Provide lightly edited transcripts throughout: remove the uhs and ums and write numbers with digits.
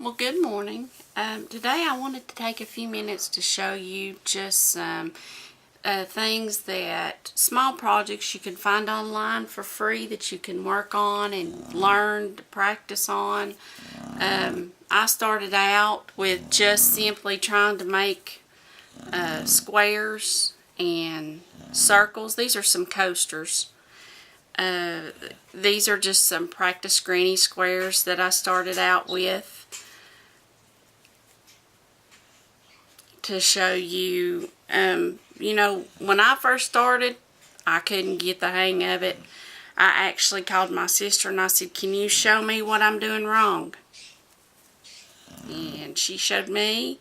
Well, good morning. Today I wanted to take a few minutes to show you just some things that small projects you can find online for free that you can work on and learn to practice on. I started out with just simply trying to make squares and circles. These are some coasters. These are just some practice granny squares that I started out with to show you. You know, when I first started, I couldn't get the hang of it. I actually called my sister and I said, "Can you show me what I'm doing wrong?" And she showed me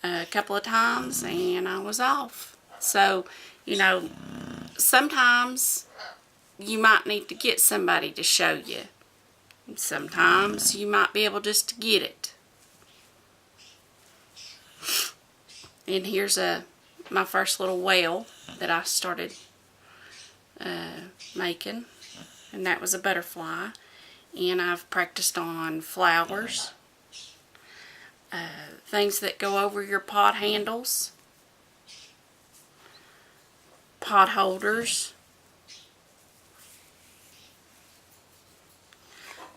a couple of times and I was off. So, you know, sometimes you might need to get somebody to show you. Sometimes you might be able just to get it. And here's my first little whale that I started making, and that was a butterfly. And I've practiced on flowers, things that go over your pot handles, pot holders.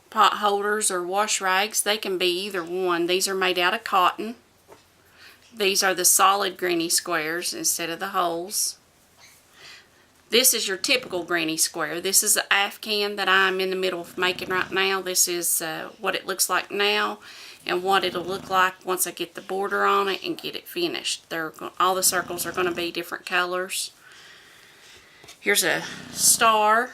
Pot holders or wash rags, they can be either one. These are made out of cotton. These are the solid granny squares instead of the holes. This is your typical granny square. This is the Afghan that I'm in the middle of making right now. This is what it looks like now and what it'll look like once I get the border on it and get it finished. All the circles are going to be different colors. Here's a star.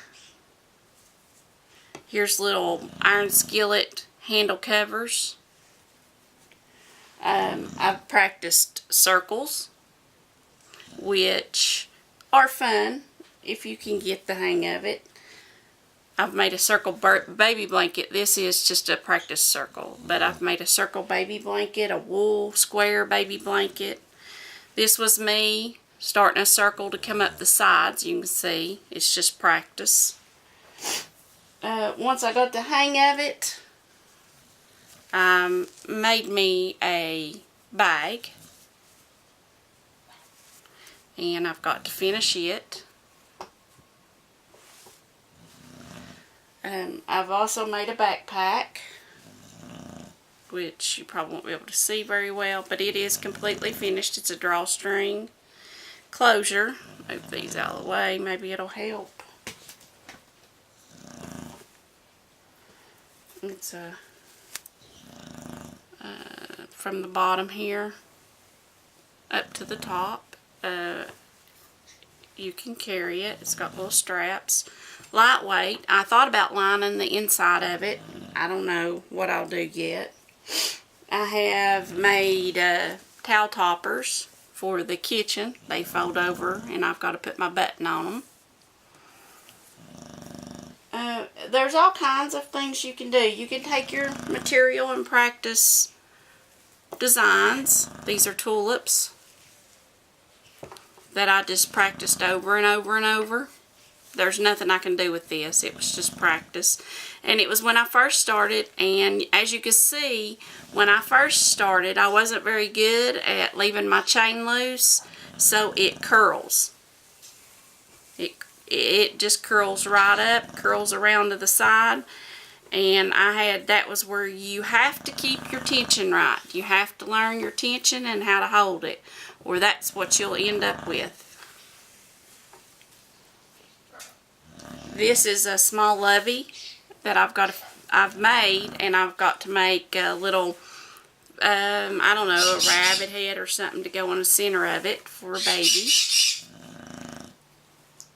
Here's little iron skillet handle covers. I've practiced circles, which are fun if you can get the hang of it. I've made a circle baby blanket. This is just a practice circle, but I've made a circle baby blanket, a wool square baby blanket. This was me starting a circle to come up the sides. You can see it's just practice. Once I got the hang of it, made me a bag, and I've got to finish it. I've also made a backpack, which you probably won't be able to see very well, but it is completely finished. It's a drawstring closure. Move these out of the way, maybe it'll help. It's from the bottom here up to the top. You can carry it. It's got little straps. Lightweight. I thought about lining the inside of it. I don't know what I'll do yet. I have made towel toppers for the kitchen. They fold over and I've got to put my button on them. There's all kinds of things you can do. You can take your material and practice designs. These are tulips that I just practiced over and over and over. There's nothing I can do with this. It was just practice. And it was when I first started, and as you can see, when I first started, I wasn't very good at leaving my chain loose, so it curls. It just curls right up, curls around to the side, and that was where you have to keep your tension right. You have to learn your tension and how to hold it, or that's what you'll end up with. This is a small lovey that I've made, and I've got to make a little, I don't know, a rabbit head or something to go on the center of it for a baby.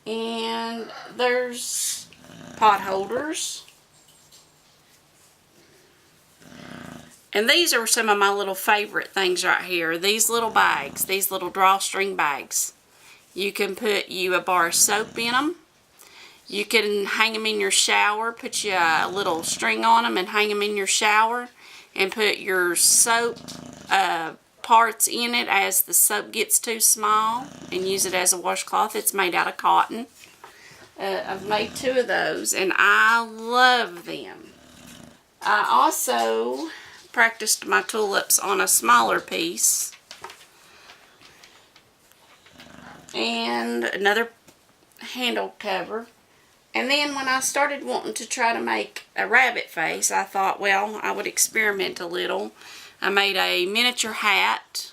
And there's pot holders. And these are some of my little favorite things right here. These little bags, these little drawstring bags. You can put a bar of soap in them. You can hang them in your shower, put you a little string on them and hang them in your shower, and put your soap parts in it as the soap gets too small, and use it as a washcloth. It's made out of cotton. I've made 2 of those and I love them. I also practiced my tulips on a smaller piece. And another handle cover. And then when I started wanting to try to make a rabbit face, I thought, well, I would experiment a little. I made a miniature hat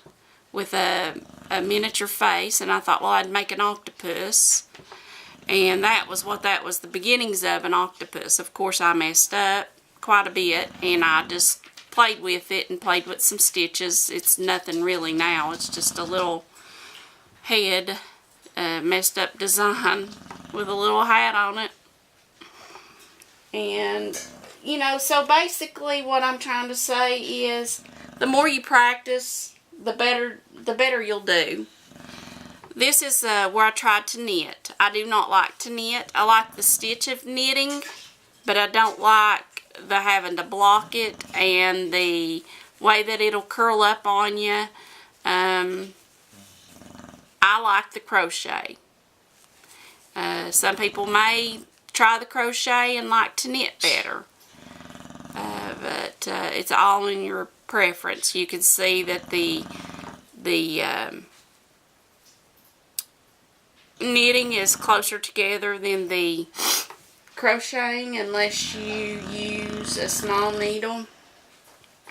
with a miniature face, and I thought, well, I'd make an octopus. And that was the beginnings of an octopus. Of course, I messed up quite a bit, and I just played with it and played with some stitches. It's nothing really now. It's just a little head, messed up design with a little hat on it. And, you know, so basically what I'm trying to say is the more you practice, the better you'll do. This is where I tried to knit. I do not like to knit. I like the stitch of knitting, but I don't like the having to block it and the way that it'll curl up on you. I like the crochet. Some people may try the crochet and like to knit better, but it's all in your preference. You can see that the knitting is closer together than the crocheting unless you use a small needle.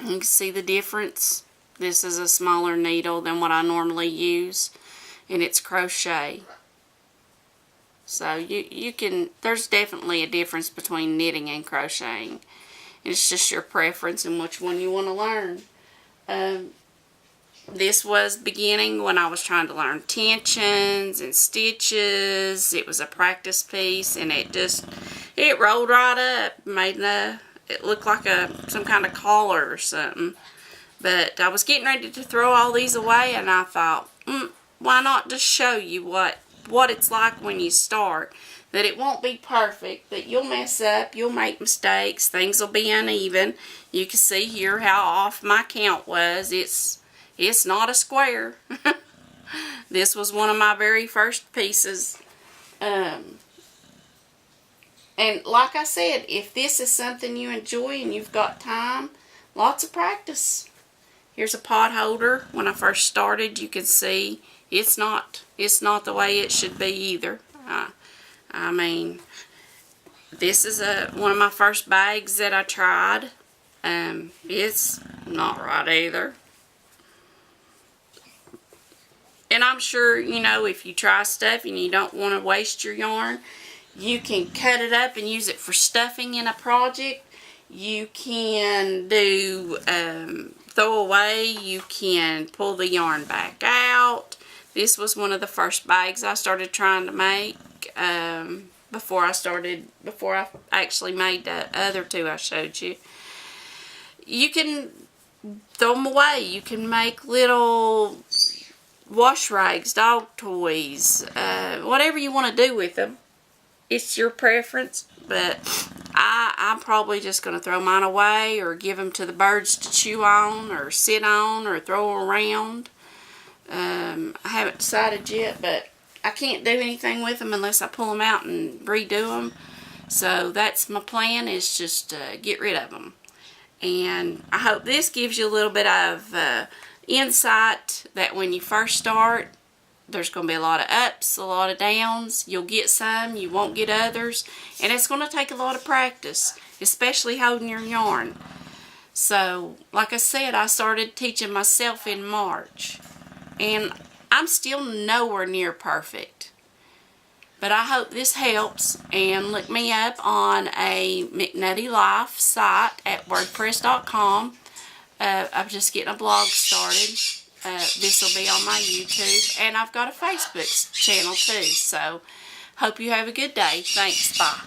You can see the difference. This is a smaller needle than what I normally use, and it's crochet. So you can, there's definitely a difference between knitting and crocheting. It's just your preference and which one you want to learn. This was beginning when I was trying to learn tensions and stitches. It was a practice piece, and it rolled right up, it looked like some kind of collar or something. But I was getting ready to throw all these away, and I thought, why not just show you what it's like when you start. That it won't be perfect, that you'll mess up, you'll make mistakes, things will be uneven. You can see here how off my count was. It's not a square. This was one of my very first pieces. And like I said, if this is something you enjoy and you've got time, lots of practice. Here's a pot holder. When I first started, you can see it's not the way it should be either. I mean, this is one of my first bags that I tried. It's not right either. And I'm sure, you know, if you try stuff and you don't want to waste your yarn, you can cut it up and use it for stuffing in a project. You can do throw away. You can pull the yarn back out. This was one of the first bags I started trying to make before I actually made the other two I showed you. You can throw them away. You can make little wash rags, dog toys, whatever you want to do with them. It's your preference, but I'm probably just going to throw mine away or give them to the birds to chew on or sit on or throw around. I haven't decided yet, but I can't do anything with them unless I pull them out and redo them. So that's my plan, is just get rid of them. And I hope this gives you a little bit of insight that when you first start, there's going to be a lot of ups, a lot of downs. You'll get some, you won't get others. And it's going to take a lot of practice, especially holding your yarn. So, like I said, I started teaching myself in March. And I'm still nowhere near perfect. But I hope this helps. And look me up on a McNutty Life site at WordPress.com. I'm just getting a blog started. This will be on my YouTube. And I've got a Facebook channel too. So, hope you have a good day. Thanks. Bye.